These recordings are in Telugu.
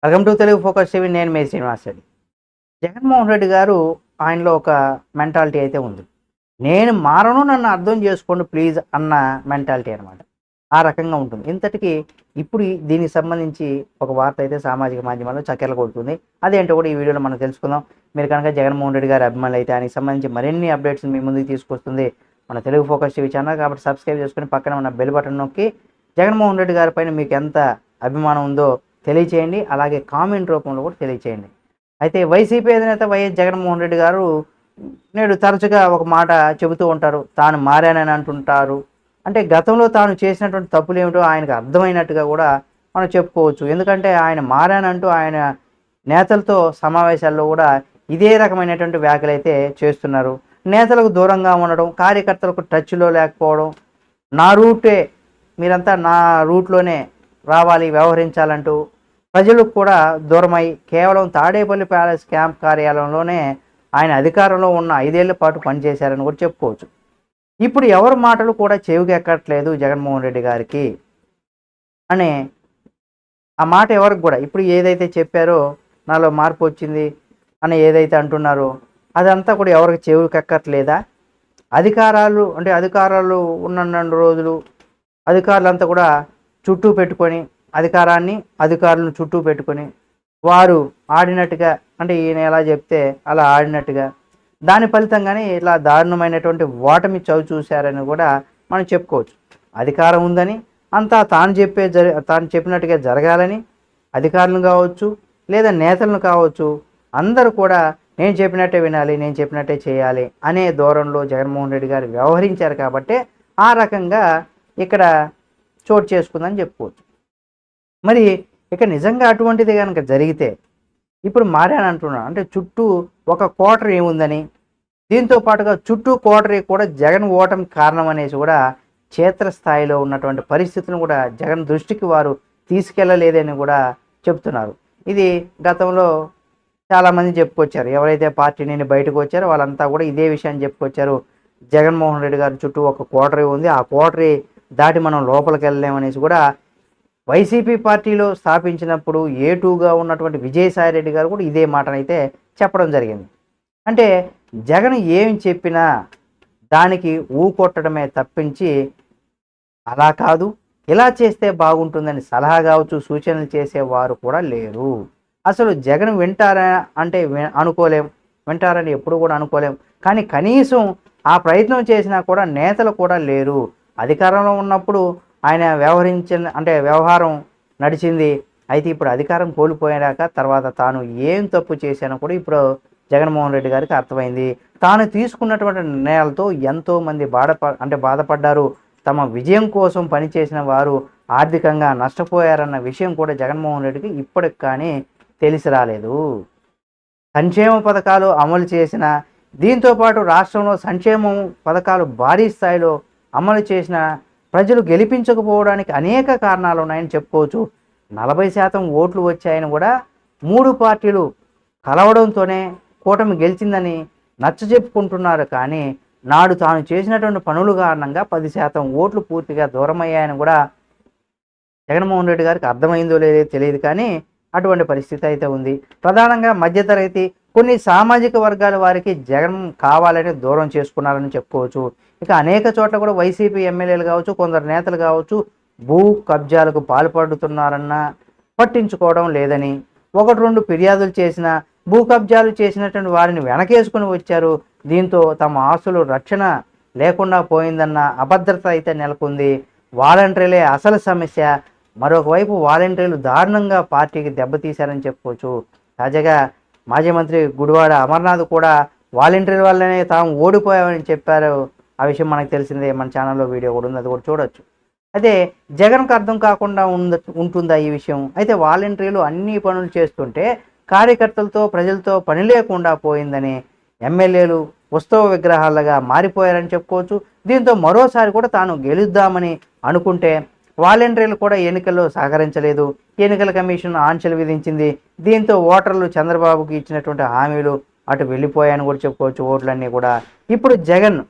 Welcome to Telugu focus TV. నేను మీ శ్రీనివాస్ రెడ్డి. జగన్మోహన్ రెడ్డి గారు ఆయనలో ఒక మెంటాలిటీ అయితే ఉంది. నేను మారను, నన్ను అర్థం చేసుకోండి ప్లీజ్ అన్న మెంటాలిటీ అనమాట. ఆ రకంగా ఉంటుంది. ఇంతటికి ఇప్పుడు దీనికి సంబంధించి ఒక వార్త అయితే సామాజిక మాధ్యమాల్లో చక్కెరలు కొడుతుంది. అదేంటో కూడా ఈ వీడియోలో మనం తెలుసుకుందాం. మీరు కనుక జగన్మోహన్ రెడ్డి గారి అభిమానులు అయితే ఆయనకి సంబంధించి మరిన్ని అప్డేట్స్ మీ ముందుకు తీసుకొస్తుంది మన తెలుగు ఫోకస్ టీవీ ఛానల్. కాబట్టి సబ్స్క్రైబ్ చేసుకుని పక్కన ఉన్న బెల్ బటన్ నొక్కి జగన్మోహన్ రెడ్డి గారి పైన మీకు ఎంత అభిమానం ఉందో తెలియచేయండి. అలాగే కామెంట్ రూపంలో కూడా తెలియచేయండి. అయితే వైసీపీ అధినేత వైఎస్ జగన్మోహన్ రెడ్డి గారు నేడు తరచుగా ఒక మాట చెబుతూ ఉంటారు. తాను మారానని అంటుంటారు. అంటే గతంలో తాను చేసినటువంటి తప్పులు ఏమిటో ఆయనకు అర్థమైనట్టుగా కూడా మనం చెప్పుకోవచ్చు. ఎందుకంటే ఆయన మారానంటూ ఆయన నేతలతో సమావేశాల్లో కూడా ఇదే రకమైనటువంటి వ్యాఖ్యలు అయితే చేస్తున్నారు. నేతలకు దూరంగా ఉండడం, కార్యకర్తలకు టచ్లో లేకపోవడం, నా రూటే మీరంతా నా రూట్లోనే రావాలి, వ్యవహరించాలంటూ ప్రజలకు కూడా దూరమై కేవలం తాడేపల్లి ప్యాలెస్ క్యాంప్ కార్యాలయంలోనే ఆయన అధికారంలో ఉన్న 5 ఏళ్ల పాటు పనిచేశారని కూడా చెప్పుకోవచ్చు. ఇప్పుడు ఎవరి మాటలు కూడా చెవికి ఎక్కట్లేదు జగన్మోహన్ రెడ్డి గారికి అనే ఆ మాట ఎవరికి కూడా ఇప్పుడు ఏదైతే చెప్పారో నాలో మార్పు వచ్చింది అని ఏదైతే అంటున్నారో అదంతా కూడా ఎవరికి చెవికి ఎక్కట్లేదా? అధికారాలు ఉన్న రోజులు అధికారులంతా కూడా చుట్టూ పెట్టుకొని అధికారులను చుట్టూ పెట్టుకొని వారు ఆడినట్టుగా, అంటే ఈయన ఎలా చెప్తే అలా ఆడినట్టుగా, దాని ఫలితంగానే ఇలా దారుణమైనటువంటి ఓటమి చవి చూశారని కూడా మనం చెప్పుకోవచ్చు. అధికారం ఉందని అంతా తాను చెప్పినట్టుగా జరగాలని అధికారులను కావచ్చు లేదా నేతలను కావచ్చు అందరూ కూడా నేను చెప్పినట్టే వినాలి, నేను చెప్పినట్టే చేయాలి అనే ధోరణిలో జగన్మోహన్ రెడ్డి గారు వ్యవహరించారు కాబట్టి ఆ రకంగా ఇక్కడ చోటు చేసుకుందని చెప్పుకోవచ్చు. మరి ఇక నిజంగా అటువంటిది కనుక జరిగితే ఇప్పుడు మారాను అంటున్నాను అంటే చుట్టూ ఒక కోటరీ ఏముందని, దీంతో పాటుగా చుట్టూ కోటరీ కూడా జగన్ ఓటమి కారణం అనేసి కూడా క్షేత్రస్థాయిలో ఉన్నటువంటి పరిస్థితులను కూడా జగన్ దృష్టికి వారు తీసుకెళ్ళలేదని కూడా చెప్తున్నారు. ఇది గతంలో చాలామంది చెప్పుకొచ్చారు. ఎవరైతే పార్టీ నుండి బయటకు వచ్చారో వాళ్ళంతా కూడా ఇదే విషయాన్ని చెప్పుకొచ్చారు. జగన్మోహన్ రెడ్డి గారి చుట్టూ ఒక కోటరీ ఉంది, ఆ కోటరీ దాటి మనం లోపలికి వెళ్ళలేమనేసి కూడా వైసీపీ పార్టీలో స్థాపించినప్పుడు A2గా ఉన్నటువంటి విజయసాయి రెడ్డి గారు కూడా ఇదే మాటనైతే చెప్పడం జరిగింది. అంటే జగన్ ఏం చెప్పినా దానికి కొట్టడమే తప్పించి అలా కాదు, ఇలా చేస్తే బాగుంటుందని సలహా కావచ్చు సూచనలు చేసేవారు కూడా లేరు. అసలు జగన్ వింటారా అంటే వింటారని ఎప్పుడు కూడా అనుకోలేం. కానీ కనీసం ఆ ప్రయత్నం చేసినా కూడా నేతలు కూడా లేరు. అధికారంలో ఉన్నప్పుడు ఆయన వ్యవహారం నడిచింది. అయితే ఇప్పుడు అధికారం కోల్పోయాక తర్వాత తాను ఏం తప్పు చేశానో కూడా ఇప్పుడు జగన్మోహన్ రెడ్డి గారికి అర్థమైంది. తాను తీసుకున్నటువంటి నిర్ణయాలతో ఎంతోమంది బాధపడ్డారు. తమ విజయం కోసం పనిచేసిన వారు ఆర్థికంగా నష్టపోయారన్న విషయం కూడా జగన్మోహన్ రెడ్డికి ఇప్పటికి కానీ తెలిసి రాలేదు. సంక్షేమ పథకాలు అమలు చేసిన, దీంతోపాటు రాష్ట్రంలో సంక్షేమం పథకాలు భారీ స్థాయిలో అమలు చేసిన ప్రజలు గెలిపించకపోవడానికి అనేక కారణాలు ఉన్నాయని చెప్పుకోవచ్చు. 40% ఓట్లు వచ్చాయని కూడా 3 పార్టీలు కలవడంతోనే కూటమి గెలిచిందని నచ్చజెప్పుకుంటున్నారు. కానీ నాడు తాను చేసినటువంటి పనుల కారణంగా 10% ఓట్లు పూర్తిగా దూరమయ్యాయని కూడా జగన్మోహన్ రెడ్డి గారికి అర్థమైందో లేదో తెలియదు. కానీ అటువంటి పరిస్థితి అయితే ఉంది. ప్రధానంగా మధ్యతరగతి కొన్ని సామాజిక వర్గాల వారికి జగన్ కావాలని దూరం చేసుకున్నారని చెప్పుకోవచ్చు. ఇక అనేక చోట్ల కూడా వైసీపీ ఎమ్మెల్యేలు కావచ్చు, కొందరు నేతలు కావచ్చు భూ కబ్జాలకు పాల్పడుతున్నారన్న పట్టించుకోవడం లేదని, 1-2 ఫిర్యాదులు చేసిన భూ కబ్జాలు చేసినటువంటి వారిని వెనకేసుకుని వచ్చారు. దీంతో తమ ఆస్తులు రక్షణ లేకుండా పోయిందన్న అభద్రత అయితే నెలకొంది. వాలంటీర్లే అసలు సమస్య. మరొక వైపు వాలంటీర్లు దారుణంగా పార్టీకి దెబ్బతీశారని చెప్పుకోవచ్చు. తాజాగా మాజీ మంత్రి గుడివాడ అమర్నాథ్ కూడా వాలంటీర్ వల్లనే తాము ఓడిపోయామని చెప్పారు. ఆ విషయం మనకు తెలిసిందే. మన ఛానల్లో వీడియో కూడా ఉంది, అది కూడా చూడొచ్చు. అయితే జగన్కు అర్థం కాకుండా ఉంటుందా ఈ విషయం? అయితే వాలంటీర్లు అన్ని పనులు చేస్తుంటే కార్యకర్తలతో ప్రజలతో పని లేకుండా పోయిందని, ఎమ్మెల్యేలు ఉత్సవ విగ్రహాలుగా మారిపోయారని చెప్పుకోవచ్చు. దీంతో మరోసారి కూడా తాను గెలుద్దామని అనుకుంటే వాలంటీర్లు కూడా ఎన్నికల్లో సహకరించలేదు. ఎన్నికల కమిషన్ ఆంక్షలు విధించింది. దీంతో ఓటర్లు చంద్రబాబుకి ఇచ్చినటువంటి హామీలు అటు వెళ్ళిపోయాయని కూడా చెప్పుకోవచ్చు. ఓట్లన్నీ కూడా ఇప్పుడు జగన్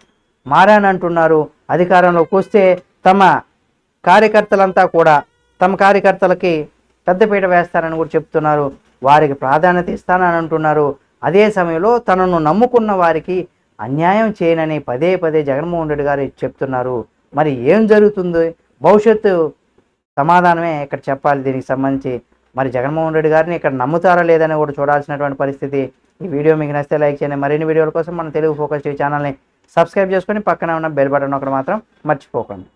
మారానంటున్నారు. అధికారంలోకి వస్తే తమ కార్యకర్తలకి పెద్దపీట వేస్తారని కూడా చెప్తున్నారు. వారికి ప్రాధాన్యత ఇస్తానని అంటున్నారు. అదే సమయంలో తనను నమ్ముకున్న వారికి అన్యాయం చేయనని పదే పదే జగన్మోహన్ రెడ్డి గారు చెప్తున్నారు. మరి ఏం జరుగుతుంది, భవిష్యత్తు సమాధానమే ఇక్కడ చెప్పాలి దీనికి సంబంధించి. మరి జగన్మోహన్ రెడ్డి గారిని ఇక్కడ నమ్ముతారా లేదని కూడా చూడాల్సినటువంటి పరిస్థితి. ఈ వీడియో మీకు నచ్చితే లైక్ చేయండి. మరిన్ని వీడియోల కోసం మన తెలుగు ఫోకస్ టీవీ ఛానల్ని సబ్స్క్రైబ్ చేసుకొని పక్కన ఉన్న బెల్ బటన్ ఒకటి మాత్రం మర్చిపోకండి.